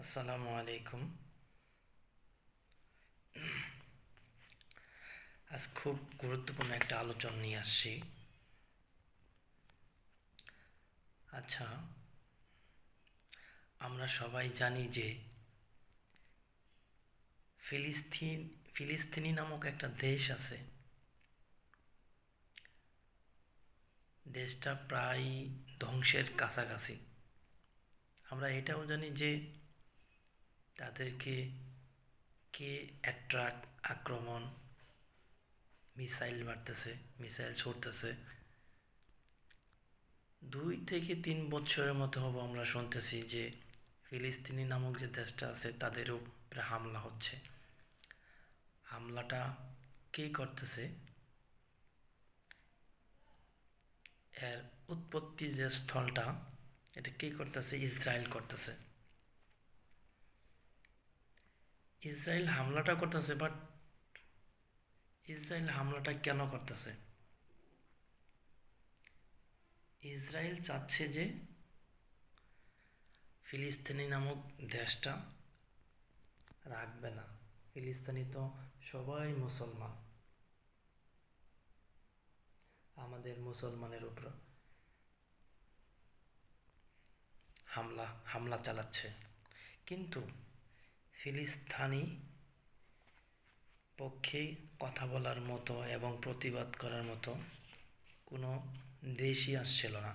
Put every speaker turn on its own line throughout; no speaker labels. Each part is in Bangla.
আসসালামু আলাইকুম। আজ খুব গুরুত্বপূর্ণ একটা আলোচনা নিয়ে আসছি। আচ্ছা, আমরা সবাই জানি যে ফিলিস্তিন ফিলিস্তিনি নামক একটা দেশ আছে। দেশটা প্রায় ধ্বংসের কাছাকাছি। আমরা এটাও জানি যে তাদেরকে কে অ্যাট্রাক আক্রমণ, মিসাইল মারতেছে, মিসাইল ছুড়তেছে। 2 থেকে 3 বছরের মতো হবো আমরা শুনতেছি যে ফিলিস্তিনি নামক যে দেশটা আছে তাদের উপরে হামলা হচ্ছে। হামলাটা কে করতেছে? এর উৎপত্তি যে স্থলটা, এটা কে করতেছে? ইসরায়েল করতেছে। ইসরায়েল হামলাটা করতেছে, বাট ইসরায়েল হামলাটা কেন করতেছে? ইসরায়েল চাচ্ছে যে ফিলিস্তিনি নামক দেশটা রাখবে না। ফিলিস্তিনি তো সবাই মুসলমান। আমাদের মুসলমানের উপর হামলা চালাচ্ছে। কিন্তু ফিলিস্তিনি পক্ষে কথা বলার মতো এবং প্রতিবাদ করার মতো কোনো দেশই আসছিল না।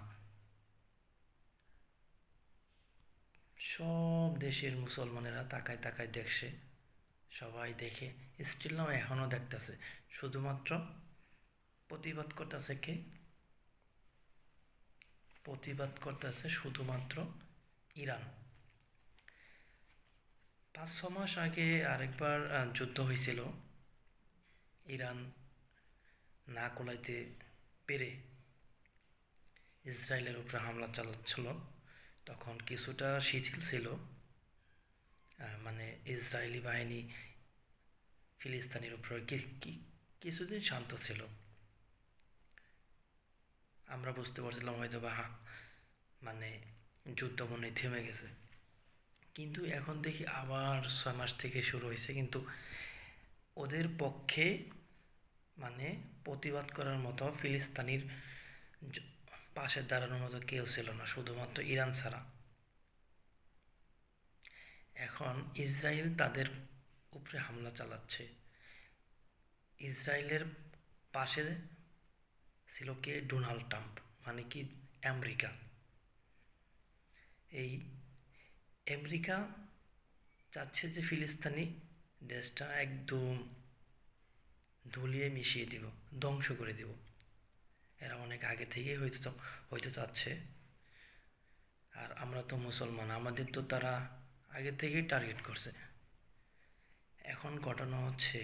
সব দেশের মুসলমানেরা তাকায় তাকায় দেখছে, সবাই দেখে, স্টিল নাও এখনও দেখতেছে। শুধুমাত্র প্রতিবাদ করতেছে কে? প্রতিবাদ করতেছে শুধুমাত্র ইরান। 5-6 মাস আগে আরেকবার যুদ্ধ হয়েছিল। ইরান না কুলাইতে পেরে ইসরায়েলের উপরে হামলা চালাচ্ছিল। তখন কিছুটা শিথিল ছিল, মানে ইসরায়েলি বাহিনী ফিলিস্তিনির উপর কিছুদিন শান্ত ছিল। আমরা বুঝতে পারছিলাম হয়তো বা মানে যুদ্ধ মনে থেমে গেছে। কিন্তু এখন দেখি আবার 6 মাস থেকে শুরু হয়েছে, কিন্তু ওদের পক্ষে মানে প্রতিবাদ করার মতো ফিলিস্তিনির পাশে দাঁড়ানোর মতো কেউ ছিল না, শুধুমাত্র ইরান ছাড়া। এখন ইসরায়েল তাদের উপরে হামলা চালাচ্ছে। ইসরায়েলের পাশে ছিল কে? ডোনাল্ড ট্রাম্প, মানে কি আমেরিকা। এই আমেরিকা চাচ্ছে যে ফিলিস্তিনি দেশটা একদম ধুলিয়ে মিশিয়ে দিব, ধ্বংস করে দিব। এরা অনেক আগে থেকেই হয়তো চাচ্ছে। আর আমরা তো মুসলমান, আমাদের তো তারা আগে থেকেই টার্গেট করছে। এখন ঘটনা হচ্ছে,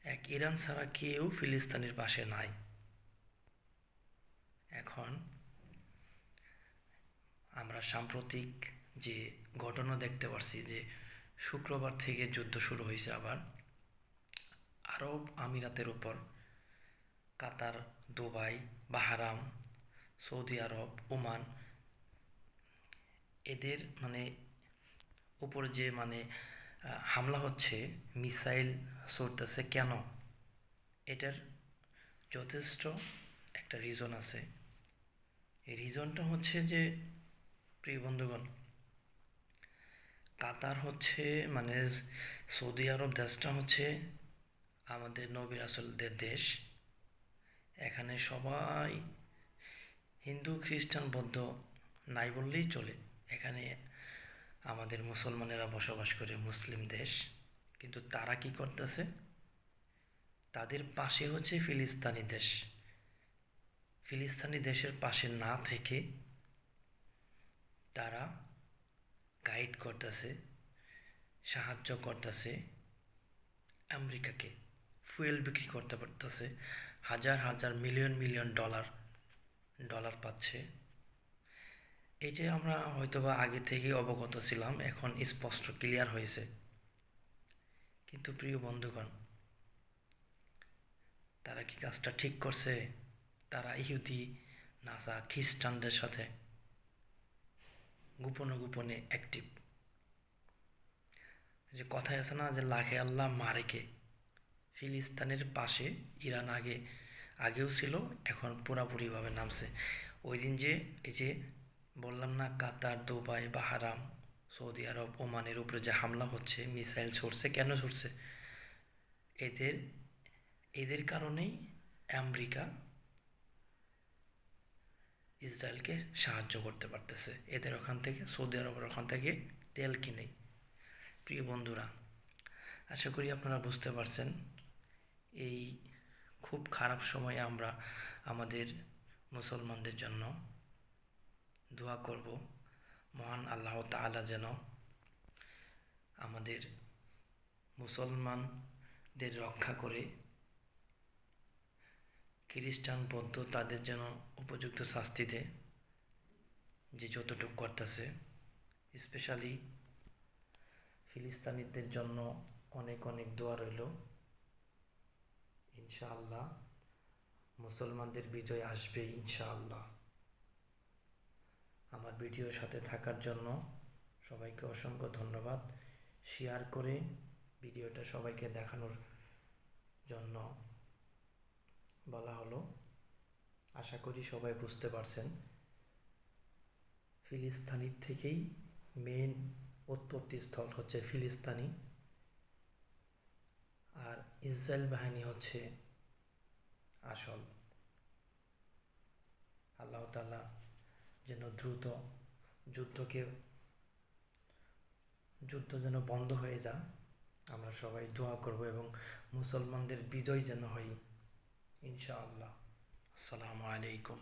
এক ইরান ছাড়া কেউ ফিলিস্তিনের পাশে নাই। এখন আমরা সাম্প্রতিক যে ঘটনা দেখতে পারছি যে শুক্রবার থেকে যুদ্ধ শুরু হয়েছে আবার আরব আমিরাতের উপর। কাতার, দুবাই, বাহারাম, সৌদি আরব, ওমান, এদের মানে উপর যে হামলা হচ্ছে, মিসাইল ছুড়তেছে কেন? এটার যথেষ্ট একটা রিজন আছে। এই রিজনটা হচ্ছে যে, প্রিয় বন্ধুগণ, কাতার হচ্ছে মানে সৌদি আরব দেশটা হচ্ছে আমাদের নবী রাসূলদের দেশ। এখানে সবাই হিন্দু, খ্রিস্টান, বৌদ্ধ নাই বললেই চলে। এখানে আমাদের মুসলমানেরা বসবাস করে, মুসলিম দেশ। কিন্তু তারা কি করতেছে? তাদের পাশে হচ্ছে ফিলিস্তিনি দেশ। ফিলিস্তিনি দেশের পাশে না থেকে তারা গাইড করতেছে, সাহায্য করতেছে আমেরিকাকে। ফুয়েল বিক্রি করতে পারতেছে, হাজার হাজার মিলিয়ন মিলিয়ন ডলার ডলার পাচ্ছে। এটা আমরা হয়তোবা আগে থেকেই অবগত ছিলাম, এখন স্পষ্ট ক্লিয়ার হয়েছে। কিন্তু প্রিয় বন্ধুগণ, তারা কি কাজটা ঠিক করছে? তারা ইহুদি, নাসা, খ্রিস্টানদের সাথে গোপনে গোপনে অ্যাক্টিভ। যে কথায় আছে না, যে লাখে আল্লাহ মারে কে। ফিলিস্তিনের পাশে ইরান আগেও ছিল, এখন পুরাপুরিভাবে নামছে। ওই দিন যে এই যে বললাম না, কাতার, দুবাই, বাহারাম, সৌদি আরব, ওমানের উপরে যে হামলা হচ্ছে, মিসাইল ছুটছে, কেন ছুটছে? এদের এদের কারণেই আমেরিকা ইসরায়েলকে সাহায্য করতে পারতেছে। এদের ওখান থেকে, সৌদি আরবের ওখান থেকে তেল কিনে। প্রিয় বন্ধুরা, আশা করি আপনারা বুঝতে পারছেন। এই খুব খারাপ সময়ে আমরা আমাদের মুসলমানদের জন্য দোয়া করব, মহান আল্লাহ তাআলা যেন আমাদের মুসলমানদের রক্ষা করে। খ্রিস্টান, বৌদ্ধ তাদের যেন উপযুক্ত শাস্তি দেয়, যে যতটুকু করতেছে। স্পেশালি ফিলিস্তিনিদের জন্য অনেক অনেক দোয়া রইল। ইনশাআল্লাহ মুসলমানদের বিজয় আসবে ইনশাআল্লাহ। আমার ভিডিওর সাথে থাকার জন্য সবাইকে অসংখ্য ধন্যবাদ। শেয়ার করে ভিডিওটা সবাইকে দেখানোর জন্য বলা হলো। আশা করি সবাই বুঝতে পারছেন। ফিলিস্তিনির থেকেই মেন উৎপত্তিস্থল হচ্ছে ফিলিস্তিনি, আর ইসরায়েল বাহিনী হচ্ছে আসল। আল্লাহ তাআলা যেন দ্রুত যুদ্ধ যেন বন্ধ হয়ে যায়, আমরা সবাই দোয়া করব, এবং মুসলমানদের বিজয় যেন হয় ইনশাআল্লাহ। আসসালামু আলাইকুম।